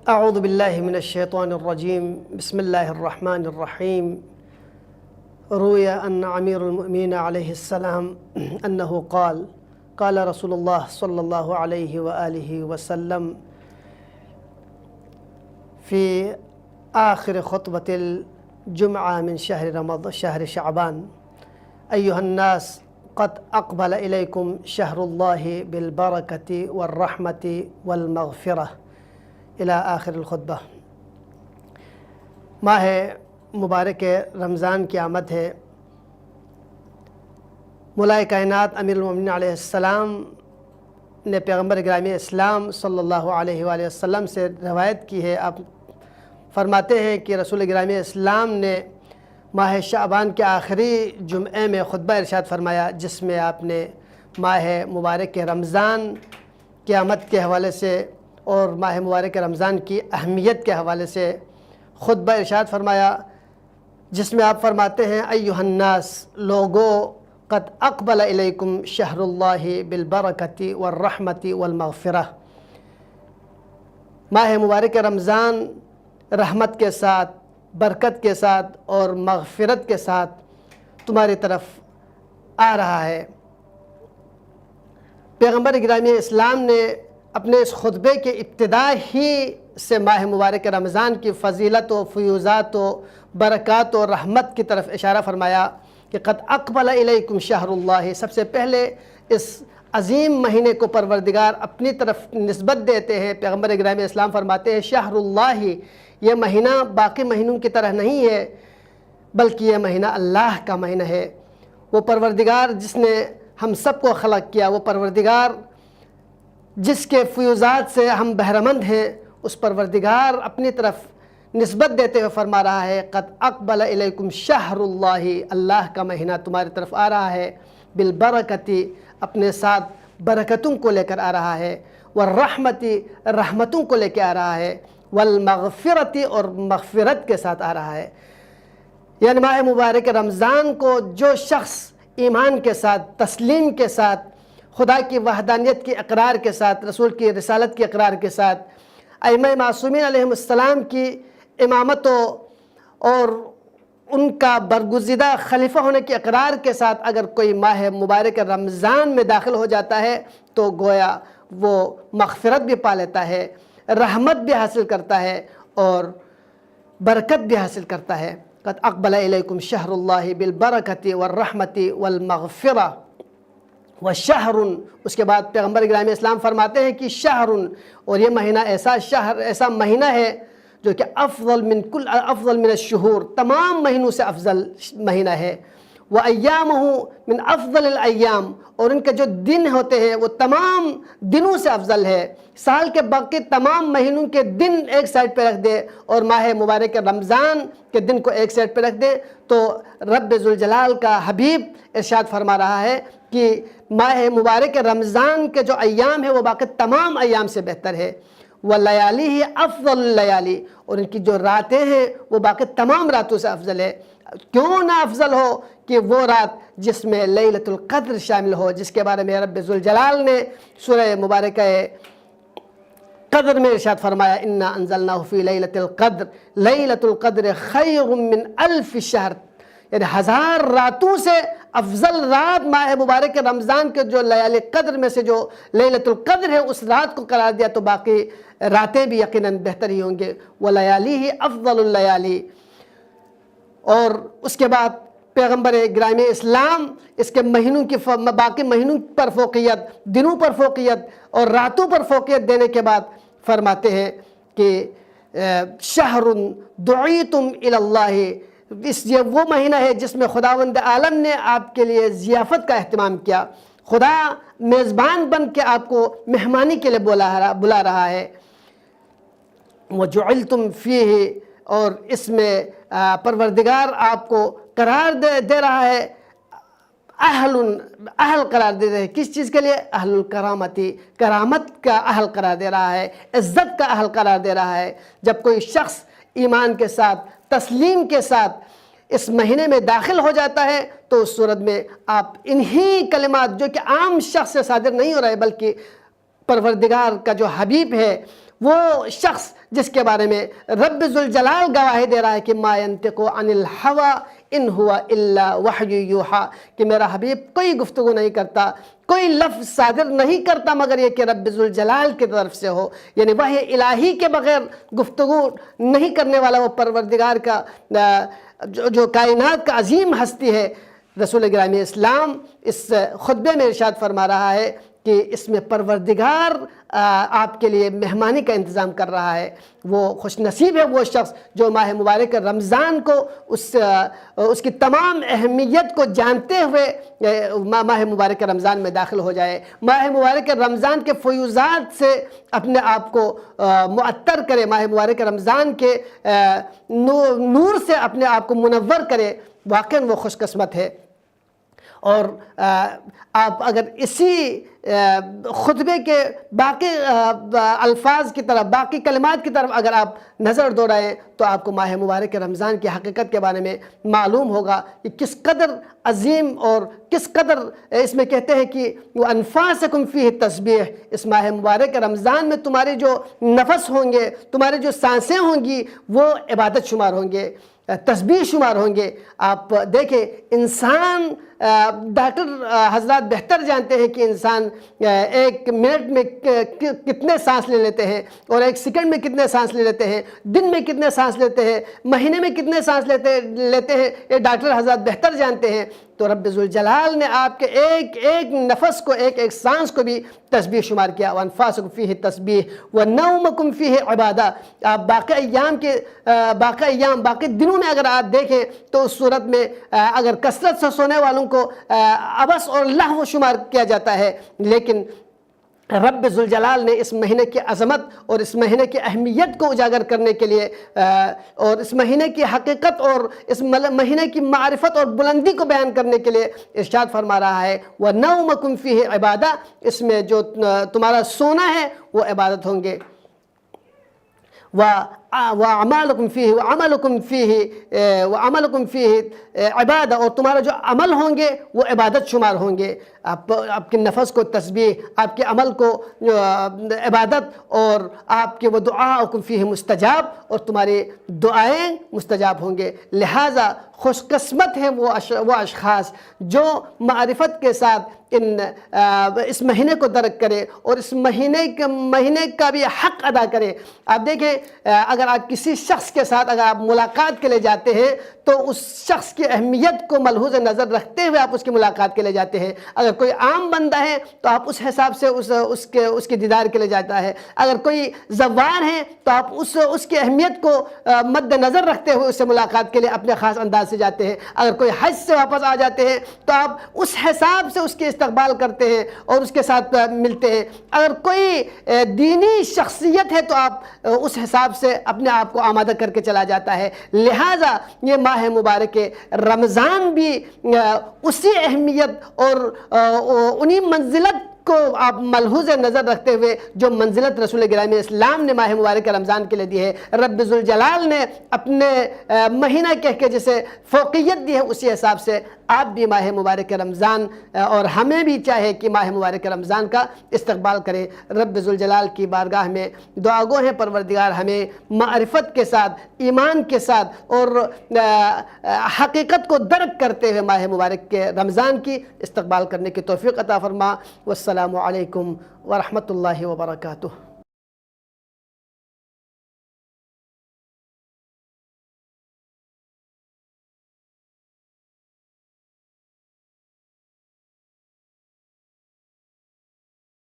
أعوذ بالله من الشيطان الرجيم. بسم الله الرحمن الرحيم. روي أن أمير المؤمنين عليه السلام أنه قال رسول الله صلى الله عليه وآله وسلم في آخر خطبة الجمعة من شهر شعبان: أيها الناس، قد أقبل إليكم شهر الله بالبركة والرحمة والمغفرة إلى آخر الخطبہ۔ ماہ مبارک رمضان کی آمد ہے۔ مولائے کائنات امیر المومنین علیہ السلام نے پیغمبر گرامی اسلام صلی اللہ علیہ وآلہ وسلم سے روایت کی ہے۔ آپ فرماتے ہیں کہ رسول گرامی اسلام نے ماہ شعبان کے آخری جمعے میں خطبہ ارشاد فرمایا، جس میں آپ نے ماہ مبارک رمضان کی آمد کے حوالے سے اور ماہ مبارک رمضان کی اہمیت کے حوالے سے خطبہ ارشاد فرمایا، جس میں آپ فرماتے ہیں: ایھا الناس، لوگو، قد اقبل الیکم شہر اللہ بالبرکۃ والرحمۃ والمغفرہ۔ ماہ مبارک رمضان رحمت کے ساتھ، برکت کے ساتھ اور مغفرت کے ساتھ تمہاری طرف آ رہا ہے۔ پیغمبر گرامی اسلام نے اپنے اس خطبے کے ابتدا ہی سے ماہ مبارک رمضان کی فضیلت و فیوزات و برکات و رحمت کی طرف اشارہ فرمایا کہ قد اقبل الیکم شہر اللہ۔ سب سے پہلے اس عظیم مہینے کو پروردگار اپنی طرف نسبت دیتے ہیں۔ پیغمبر گرامی اسلام فرماتے ہیں شہر اللہ، یہ مہینہ باقی مہینوں کی طرح نہیں ہے، بلکہ یہ مہینہ اللہ کا مہینہ ہے۔ وہ پروردگار جس نے ہم سب کو خلق کیا، وہ پروردگار جس کے فیوزات سے ہم بہرمند ہیں، اس پروردگار اپنی طرف نسبت دیتے ہوئے فرما رہا ہے قد اقبل الیکم شہر اللہ، اللہ کا مہینہ تمہاری طرف آ رہا ہے، بالبرکتی، اپنے ساتھ برکتوں کو لے کر آ رہا ہے، والرحمتی، رحمتوں کو لے کے آ رہا ہے، والمغفرتی، اور مغفرت کے ساتھ آ رہا ہے۔ یعنی ماہ مبارک رمضان کو جو شخص ایمان کے ساتھ، تسلیم کے ساتھ، خدا کی وحدانیت کی اقرار کے ساتھ، رسول کی رسالت کی اقرار کے ساتھ، ائمہ معصومین علیہ السلام کی امامت اور ان کا برگزیدہ خلیفہ ہونے کی اقرار کے ساتھ اگر کوئی ماہ مبارک رمضان میں داخل ہو جاتا ہے تو گویا وہ مغفرت بھی پا لیتا ہے، رحمت بھی حاصل کرتا ہے اور برکت بھی حاصل کرتا ہے۔ قد اقبل الیکم شہر اللہ بالبرکۃ والرحمۃ والمغفرہ وشہر، اس کے بعد پیغمبر گرامی اسلام فرماتے ہیں کہ شہر، اور یہ مہینہ ایسا مہینہ ہے جو کہ افضل من الشہور، تمام مہینوں سے افضل مہینہ ہے۔ وَأَيَّامُهُ مِنْ أَفْضَلِ الْأَيَّامِ، اور ان کے جو دن ہوتے ہیں وہ تمام دنوں سے افضل ہے۔ سال کے باقی تمام مہینوں کے دن ایک سائڈ پہ رکھ دے اور ماہ مبارک رمضان کے دن کو ایک سائڈ پہ رکھ دے تو رب ذوالجلال کا حبیب ارشاد فرما رہا ہے کہ ماہ مبارک رمضان کے جو ایام ہیں وہ باقی تمام ایام سے بہتر ہے۔ وَلَيَالِهِ أَفْضَلُ اللَّيَالِي، اور ان کی جو راتیں ہیں وہ باقی تمام راتوں سے افضل ہے۔ کیوں نہ افضل ہو کہ وہ رات جس میں لیلۃ القدر شامل ہو، جس کے بارے میں رب ذوالجلال نے سورہ مبارکہ قدر میں ارشاد فرمایا اِنَّا أَنزَلْنَاهُ فِي لَيْلَةِ الْقَدْرِ لَيْلَةُ الْقَدْرِ خَيْرٌ مِّنْ أَلْفِ شَهْرٍ، یعنی ہزار راتوں سے افضل رات ماہ مبارک رمضان کے جو لیال قدر میں سے جو لیلۃ القدر ہے اس رات کو قرار دیا تو باقی راتیں بھی یقیناً بہتر ہی ہوں گے۔ وَلَيَالِهِ أَفْضَلُ اللَّيَالِي، اور اس کے بعد پیغمبر گرامی اسلام اس کے مہینوں کی باقی مہینوں پر فوقیت، دنوں پر فوقیت اور راتوں پر فوقیت دینے کے بعد فرماتے ہیں کہ شہر دعیتم الی اللہ، یہ وہ مہینہ ہے جس میں خداوند عالم نے آپ کے لیے ضیافت کا اہتمام کیا، خدا میزبان بن کے آپ کو مہمانی کے لیے بلا رہا ہے۔ وَجُعِلْتُمْ فِيهِ، اور اس میں پروردگار آپ کو قرار دے رہا ہے، اہل قرار دے رہا ہے۔ کس چیز کے لیے؟ اہل الکرامتی، کرامت کا اہل قرار دے رہا ہے، عزت کا اہل قرار دے رہا ہے۔ جب کوئی شخص ایمان کے ساتھ، تسلیم کے ساتھ اس مہینے میں داخل ہو جاتا ہے تو اس صورت میں آپ انہی کلمات جو کہ عام شخص سے صادر نہیں ہو رہے بلکہ پروردگار کا جو حبیب ہے وہ شخص جس کے بارے میں رب ذوالجلال گواہی دے رہا ہے کہ ما ینطق عن الہوی ان ہوا الا وحی یوحی، کہ میرا حبیب کوئی گفتگو نہیں کرتا، کوئی لفظ صادر نہیں کرتا مگر یہ کہ رب ذوالجلال کی طرف سے ہو، یعنی وحی الہی کے بغیر گفتگو نہیں کرنے والا وہ پروردگار کا جو کائنات کا عظیم ہستی ہے۔ رسول گرامی اسلام اس خطبے میں ارشاد فرما رہا ہے کہ اس میں پروردگار آپ کے لیے مہمانی کا انتظام کر رہا ہے۔ وہ خوش نصیب ہے وہ شخص جو ماہ مبارک رمضان کو اس کی تمام اہمیت کو جانتے ہوئے ماہ مبارک رمضان میں داخل ہو جائے، ماہ مبارک رمضان کے فیوزات سے اپنے آپ کو معطر کرے، ماہ مبارک رمضان کے نور سے اپنے آپ کو منور کرے۔ واقعاً وہ خوش قسمت ہے۔ اور آپ اگر اسی خطبے کے باقی الفاظ کی طرف، باقی کلمات کی طرف اگر آپ نظر دوڑائیں تو آپ کو ماہ مبارک رمضان کی حقیقت کے بارے میں معلوم ہوگا کہ کس قدر عظیم اور کس قدر اس میں کہتے ہیں کہ وَأَنفَاسَكُمْ فِيهِ تسبیح، اس ماہ مبارک رمضان میں تمہارے جو نفس ہوں گے، تمہارے جو سانسیں ہوں گی، وہ عبادت شمار ہوں گے، تسبیح شمار ہوں گے۔ آپ دیکھیں انسان، ڈاکٹر حضرات بہتر جانتے ہیں کہ انسان ایک منٹ میں کتنے سانس لے لیتے ہیں اور ایک سیکنڈ میں کتنے سانس لے لیتے ہیں، دن میں کتنے سانس لیتے ہیں، مہینے میں کتنے سانس لیتے ہیں، یہ ڈاکٹر حضرات بہتر جانتے ہیں۔ تو رب ذوالجلال نے آپ کے ایک ایک نفس کو، ایک ایک سانس کو بھی تسبیح شمار کیا۔ وَأَنفَاسُكُمْ فِيهِ تسبیح وَنَوْمَكُمْ فِيهِ عبادہ۔ آپ باقی ایام باقی دنوں میں اگر آپ دیکھیں تو اس صورت میں اگر کثرت سے سونے والوں کو عبث اور لہو شمار کیا جاتا ہے، لیکن رب ذوالجلال نے اس مہینے کی عظمت اور اس مہینے کی اہمیت کو اجاگر کرنے کے لیے اور اس مہینے کی حقیقت اور اس مہینے کی معرفت اور بلندی کو بیان کرنے کے لیے ارشاد فرما رہا ہے وَنَوْمَكُمْ فِيهِ عبادہ، اس میں جو تمہارا سونا ہے وہ عبادت ہوں گے۔ وَعَمَلُكُمْ فِيهِ عبادہ، اور تمہارا جو عمل ہوں گے وہ عبادت شمار ہوں گے۔ آپ کے نفس کو تسبیح، آپ کے عمل کو عبادت، اور آپ کے وَدُعَاءُكُمْ فِيهِ مستجاب، اور تمہاری دعائیں مستجاب ہوں گے۔ لہٰذا خوش قسمت ہیں وہ اشخاص جو معرفت کے ساتھ اس مہینے کو درک کرے اور اس مہینے کا بھی حق ادا کرے۔ آپ دیکھیں اگر آپ کسی شخص کے ساتھ اگر آپ ملاقات کے لیے جاتے ہیں تو اس شخص کی اہمیت کو ملحوظ نظر رکھتے ہوئے آپ اس کی ملاقات کے لیے جاتے ہیں۔ اگر کوئی عام بندہ ہے تو آپ اس حساب سے اس کے دیدار کے لیے جاتا ہے۔ اگر کوئی زوار ہے تو آپ اس کی اہمیت کو مد نظر رکھتے ہوئے اس سے ملاقات کے لیے اپنے خاص انداز سے جاتے ہیں۔ اگر کوئی حج سے واپس آ جاتے ہیں تو آپ اس حساب سے اس کے استقبال کرتے ہیں اور اس کے ساتھ ملتے ہیں۔ اگر کوئی دینی شخصیت ہے تو آپ اس حساب سے اپنے آپ کو آمادہ کر کے چلا جاتا ہے۔ لہٰذا یہ ماہ مبارک رمضان بھی اسی اہمیت اور انہی منزلت کو آپ ملحوظ نظر رکھتے ہوئے جو منزلت رسول گرامی اسلام نے ماہ مبارک رمضان کے لیے دی ہے، رب ذوالجلال نے اپنے مہینہ کہہ کے جسے فوقیت دی ہے، اسی حساب سے آپ بھی ماہ مبارک رمضان اور ہمیں بھی چاہے کہ ماہ مبارک رمضان کا استقبال کریں۔ رب ذوالجلال کی بارگاہ میں دعا گو ہیں پروردگار ہمیں معرفت کے ساتھ، ایمان کے ساتھ اور حقیقت کو درک کرتے ہوئے ماہ مبارک کے رمضان کی استقبال کرنے کی توفیق عطا فرما۔ والسلام علیکم ورحمۃ اللہ وبرکاتہ۔